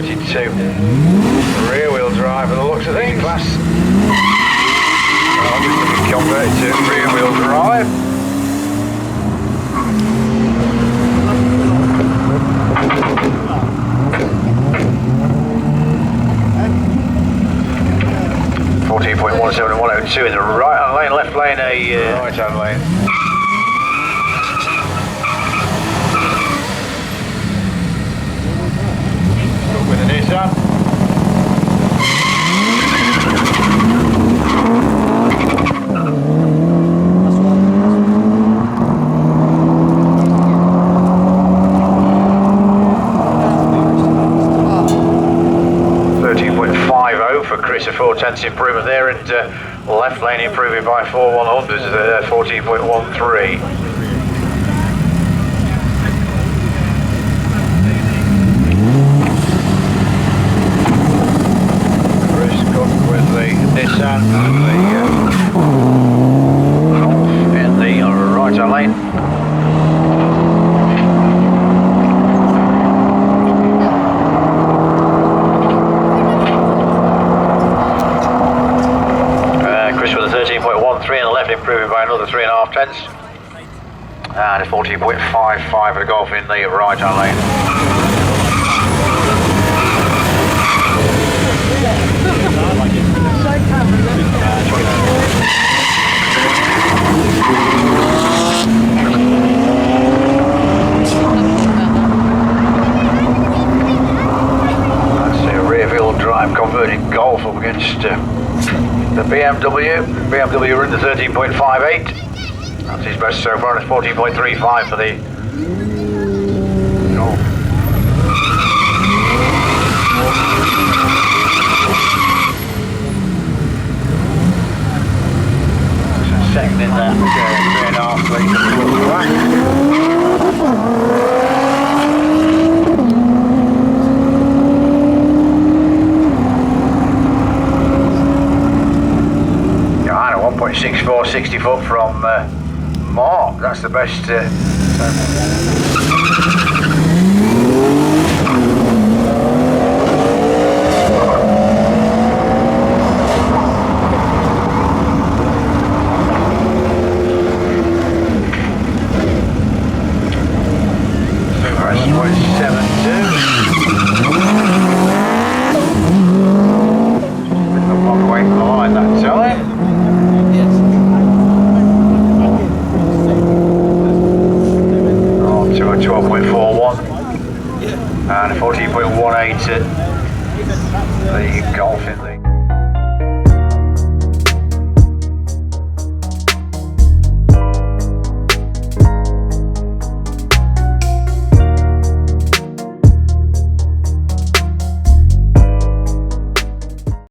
32. Rear wheel drive by the looks of things. Class. Obviously converted to rear wheel drive. .17 and 102 in the right hand lane, left lane right hand lane. Up with the Nissan. For Chris, a 4/10 improvement there, and left lane improving by 4/100s, 14.13. Chris Cook with the Nissan and the Golf in the right hand lane. .13 and the left improving by another 3.5 tenths, and a 14.55 for the Golf in the right hand lane. That's a rear wheel drive converting Golf up against the BMW. BMW run to 13.58. That's his best so far, and it's 14.35 for the Golf. Second in that 3.5 litre track. .64, 60 foot from Mark. That's the best. And 14.18 the Golf in the